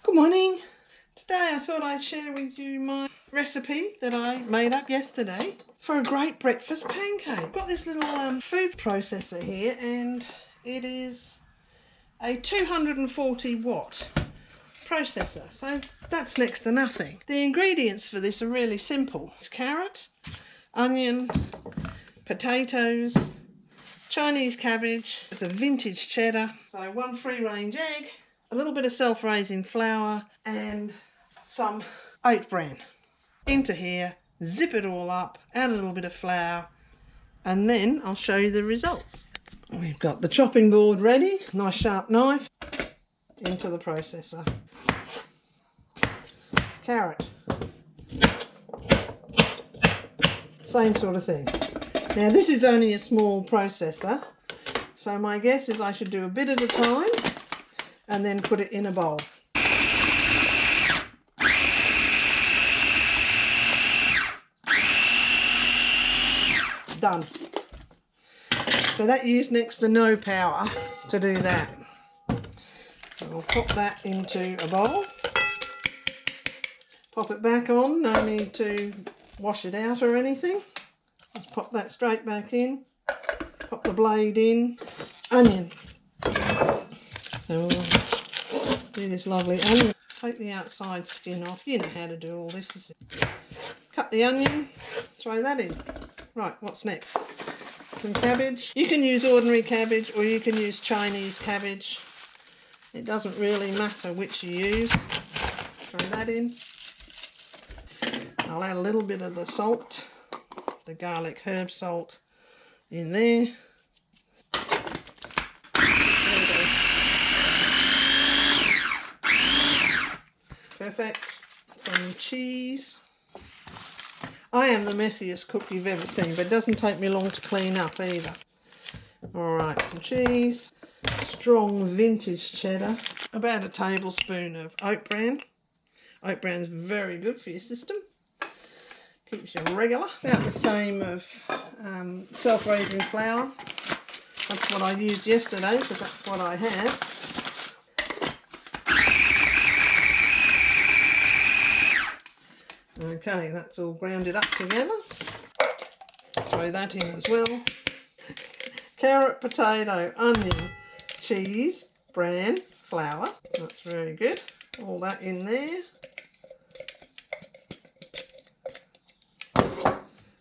Good morning. Today I thought I'd share with you my recipe that I made up yesterday for a great breakfast pancake. I've got this little food processor here, and it is a 240 watt processor, so that's next to nothing. The ingredients for this are really simple. It's carrot, onion, potatoes, Chinese cabbage, there's a vintage cheddar, so one free range egg, a little bit of self-raising flour and some oat bran. Into here, zip it all up, add a little bit of flour, and then I'll show you the results. We've got the chopping board ready, nice sharp knife, into the processor. Carrot, same sort of thing. Now this is only a small processor, so my guess is I should do a bit at a time and then put it in a bowl. Done. So that used next to no power to do that. So I'll pop that into a bowl. Pop it back on, no need to wash it out or anything. Just pop that straight back in. Pop the blade in. Onion. So we'll do this lovely onion. Take the outside skin off. You know how to do all this. Cut the onion, throw that in. Right, what's next? Some cabbage. You can use ordinary cabbage or you can use Chinese cabbage. It doesn't really matter which you use. Throw that in. I'll add a little bit of the salt, the garlic herb salt in there. Perfect. Some cheese. I am the messiest cook you've ever seen, but it doesn't take me long to clean up either. Alright, some cheese, strong vintage cheddar, about a tablespoon of oat bran. Oat bran's very good for your system. Keeps you regular. About the same of self-raising flour. That's what I used yesterday, because that's what I had. Okay, that's all grounded up together. Throw that in as well. Carrot, potato, onion, cheese, bran, flour. That's very good. All that in there.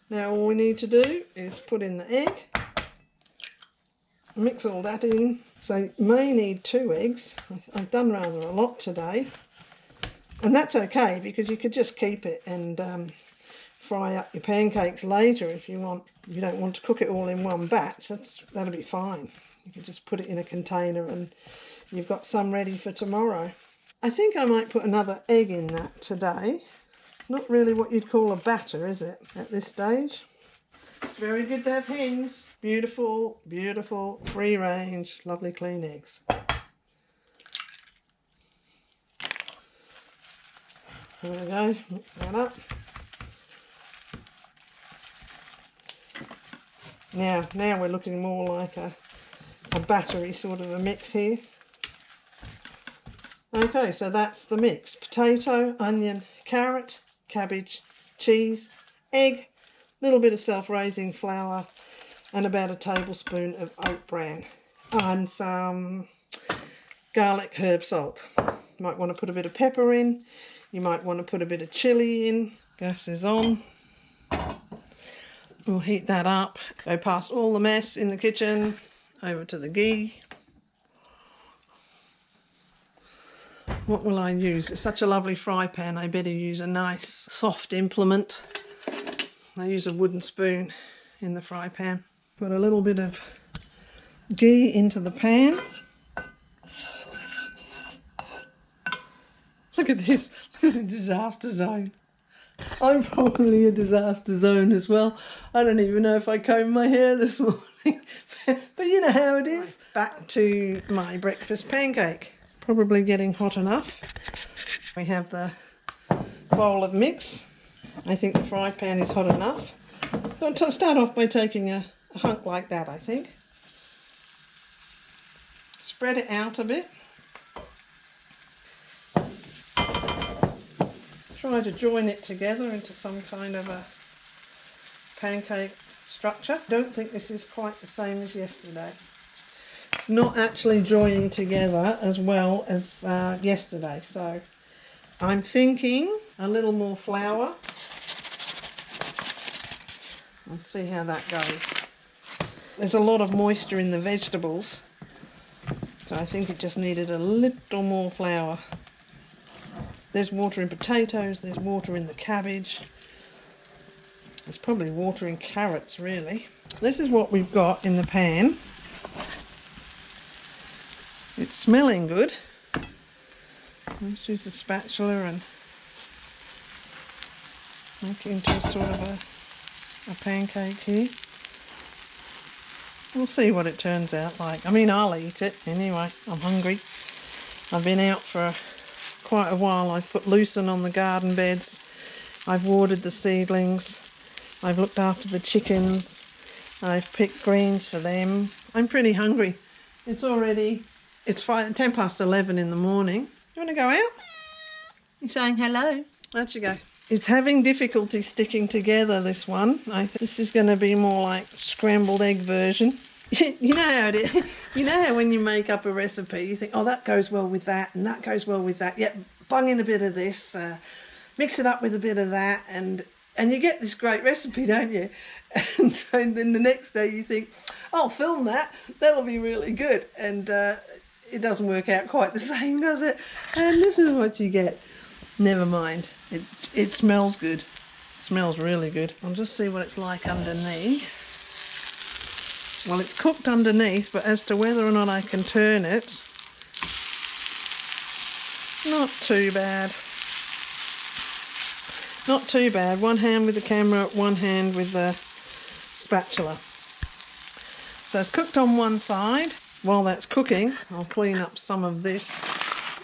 Now all we need to do is put in the egg. Mix all that in. So you may need 2 eggs. I've done rather a lot today. And that's okay, because you could just keep it and fry up your pancakes later if you want. If you don't want to cook it all in one batch, that'll be fine. You can just put it in a container and you've got some ready for tomorrow. I think I might put another egg in that today. Not really what you'd call a batter, is it, at this stage? It's very good to have hens. Beautiful, beautiful, free range, lovely clean eggs. There we go, mix that up. Now we're looking more like a battery sort of a mix here. Okay, so that's the mix. Potato, onion, carrot, cabbage, cheese, egg, a little bit of self-raising flour, and about a tablespoon of oat bran. And some garlic herb salt. You might want to put a bit of pepper in. You might want to put a bit of chilli in. Gas is on. We'll heat that up. Go past all the mess in the kitchen, over to the ghee. What will I use? It's such a lovely fry pan. I better use a nice soft implement. I use a wooden spoon in the fry pan. Put a little bit of ghee into the pan. Look at this, disaster zone. I'm probably a disaster zone as well. I don't even know if I combed my hair this morning. But you know how it is. Back to my breakfast pancake. Probably getting hot enough. We have the bowl of mix. I think the fry pan is hot enough. I'll start off by taking a hunk like that, I think. Spread it out a bit. try to join it together into some kind of a pancake structure. I don't think this is quite the same as yesterday. It's not actually joining together as well as yesterday, so I'm thinking a little more flour. Let's see how that goes. There's a lot of moisture in the vegetables, so I think it just needed a little more flour. There's water in potatoes, there's water in the cabbage. There's probably water in carrots, really. This is what we've got in the pan. It's smelling good. Let's use the spatula and make it into a sort of a pancake here. We'll see what it turns out like. I mean, I'll eat it anyway. I'm hungry. I've been out for quite a while. I've put lucerne on the garden beds. I've watered the seedlings. I've looked after the chickens. I've picked greens for them. I'm pretty hungry. It's 10 past 11 in the morning. You want to go out? You're saying hello? Out you go. It's having difficulty sticking together, this one. This is going to be more like scrambled egg version. You know how it is. You know how when you make up a recipe, you think, oh, that goes well with that, and that goes well with that. Yep, bung in a bit of this, mix it up with a bit of that, and you get this great recipe, don't you? And so then the next day you think, I'll film that. That'll be really good. And it doesn't work out quite the same, does it? And this is what you get. Never mind. It smells good. It smells really good. I'll just see what it's like underneath. Well, it's cooked underneath, but as to whether or not I can turn it, not too bad. Not too bad. One hand with the camera, one hand with the spatula. So it's cooked on one side. While that's cooking, I'll clean up some of this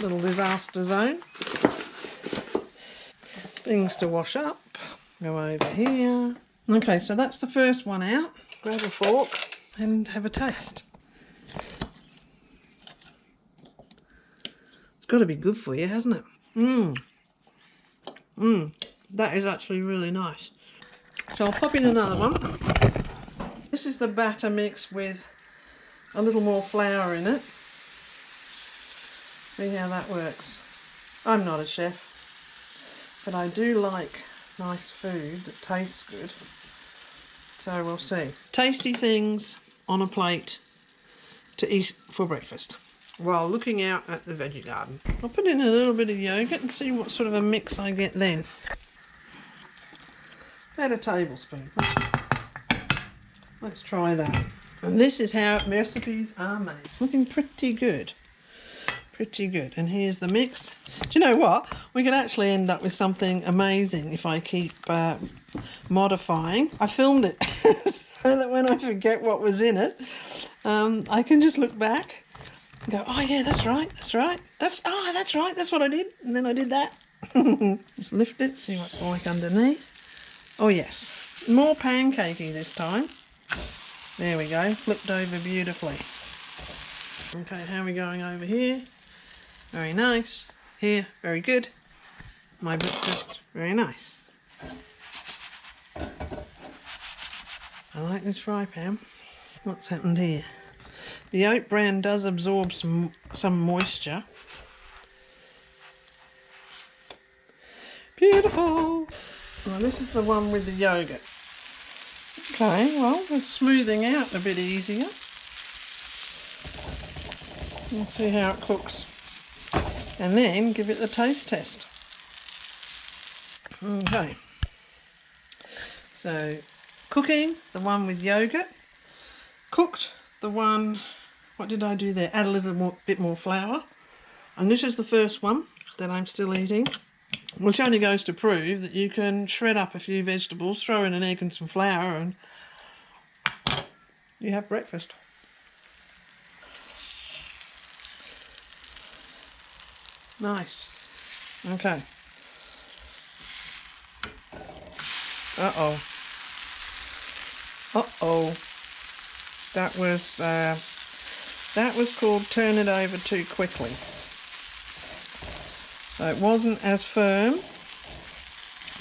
little disaster zone. Things to wash up. Go over here. Okay, so that's the first one out. Grab a fork and have a taste. It's got to be good for you, hasn't it? That is actually really nice. So I'll pop in another one. This is the batter mix with a little more flour in it. See how that works. I'm not a chef, but I do like nice food that tastes good. So we'll see. Tasty things on a plate to eat for breakfast while looking out at the veggie garden. I'll put in a little bit of yogurt and see what sort of a mix I get then. About a tablespoon. Let's try that. And this is how recipes are made. Looking pretty good. Pretty good. And here's the mix. Do you know what? We could actually end up with something amazing if I keep modifying. I filmed it so that when I forget what was in it, I can just look back and go, oh yeah, that's right, that's right. That's right, that's what I did. And then I did that. Just lift it, see what it's like underneath. Oh yes, more pancakey this time. There we go, flipped over beautifully. Okay, how are we going over here? Very nice. Here, very good. My breakfast, very nice. I like this fry pan. What's happened here? The oat bran does absorb some moisture. Beautiful. Well, this is the one with the yogurt. Okay, well, it's smoothing out a bit easier. We'll see how it cooks. And then give it the taste test. Okay. So, cooking, the one with yogurt. Cooked, the one, what did I do there? Add a little bit more flour. And this is the first one that I'm still eating. Which only goes to prove that you can shred up a few vegetables, throw in an egg and some flour, and you have breakfast. Nice. Okay. Uh-oh. Uh-oh. That was called turn it over too quickly. So it wasn't as firm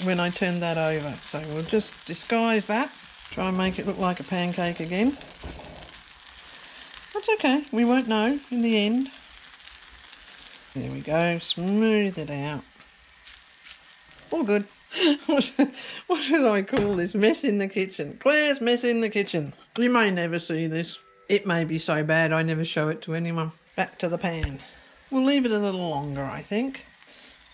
when I turn that over. So we'll just disguise that. Try and make it look like a pancake again. That's okay, we won't know in the end. There we go, smooth it out. All good. What should I call this? Mess in the kitchen. Claire's mess in the kitchen. You may never see this. It may be so bad I never show it to anyone. Back to the pan. We'll leave it a little longer, I think.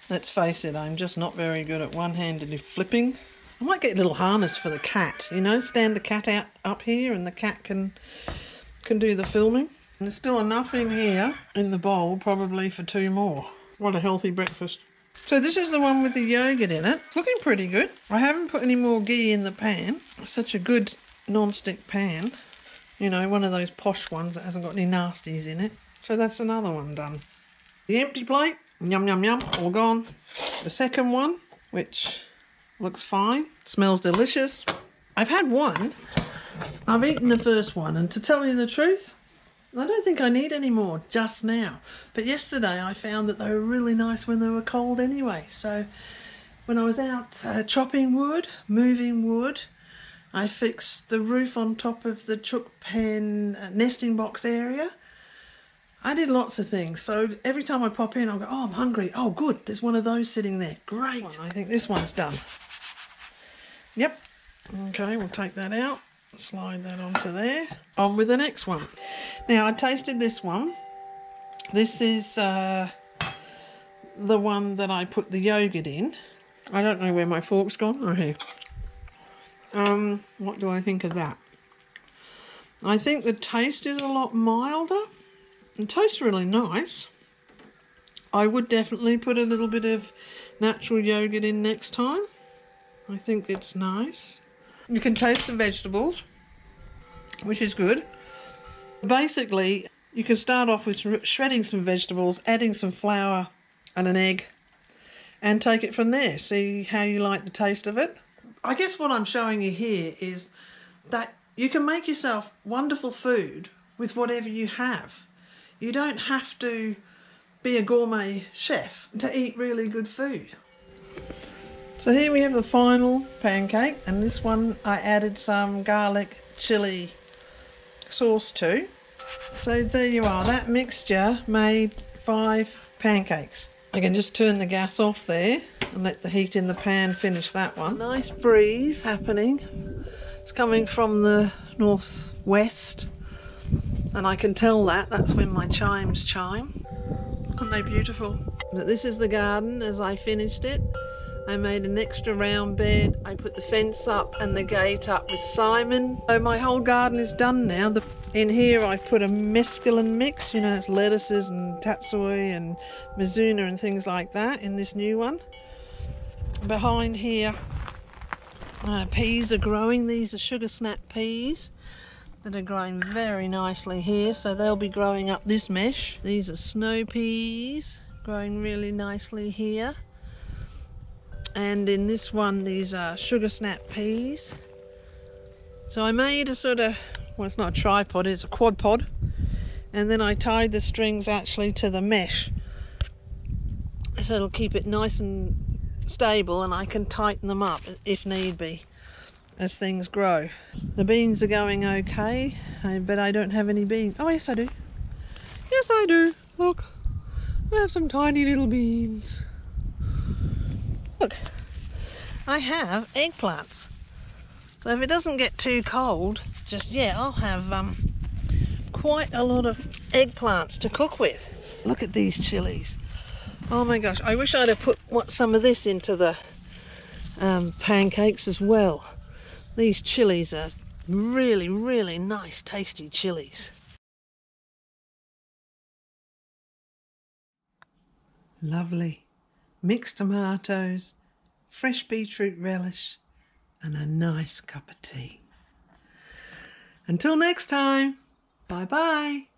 Let's face it, I'm just not very good at one-handed flipping. I might get a little harness for the cat, you know, stand the cat out up here and the cat can do the filming. And there's still enough in here in the bowl probably for 2 more. What a healthy breakfast. So this is the one with the yogurt in it. It's looking pretty good. I haven't put any more ghee in the pan. Such a good non-stick pan. You know, one of those posh ones that hasn't got any nasties in it. So that's another one done. The empty plate, yum yum yum, all gone. The second one, which looks fine, smells delicious. I've had one. I've eaten the first one, and to tell you the truth, I don't think I need any more just now. But yesterday I found that they were really nice when they were cold anyway. So when I was out chopping wood, moving wood, I fixed the roof on top of the chook pen nesting box area. I did lots of things. So every time I pop in, I'll go, oh, I'm hungry. Oh, good, there's one of those sitting there. Great. I think this one's done. Yep. Okay, we'll take that out. Slide that onto there. On with the next one. Now, I tasted this one. This is the one that I put the yogurt in. I don't know where my fork's gone. Oh, here. What do I think of that? I think the taste is a lot milder. It tastes really nice. I would definitely put a little bit of natural yogurt in next time. I think it's nice. You can taste the vegetables, which is good. Basically, you can start off with shredding some vegetables, adding some flour and an egg, and take it from there. See how you like the taste of it. I guess what I'm showing you here is that you can make yourself wonderful food with whatever you have. You don't have to be a gourmet chef to eat really good food. So here we have the final pancake, and this one I added some garlic chilli sauce to. So there you are, that mixture made 5 pancakes. I can just turn the gas off there and let the heat in the pan finish that one. Nice breeze happening. It's coming from the northwest, and I can tell that's when my chimes chime. Aren't they beautiful? But this is the garden as I finished it. I made an extra round bed. I put the fence up and the gate up with Simon. So my whole garden is done now. In here I've put a mesclun mix, you know, it's lettuces and tatsui and mizuna and things like that in this new one. Behind here, peas are growing. These are sugar snap peas that are growing very nicely here. So they'll be growing up this mesh. These are snow peas growing really nicely here. And in this one, these are sugar snap peas. So I made a sort of, well, it's not a tripod, it's a quad pod. And then I tied the strings actually to the mesh. So it'll keep it nice and stable, and I can tighten them up if need be as things grow. The beans are going okay, but I don't have any beans. Oh, yes I do. Yes I do. Look, I have some tiny little beans. Look, I have eggplants. So if it doesn't get too cold just yet, I'll have quite a lot of eggplants to cook with. Look at these chilies. Oh my gosh, I wish I'd have put some of this into the pancakes as well. These chilies are really, really nice, tasty chilies. Lovely. Mixed tomatoes, fresh beetroot relish, and a nice cup of tea. Until next time, bye-bye.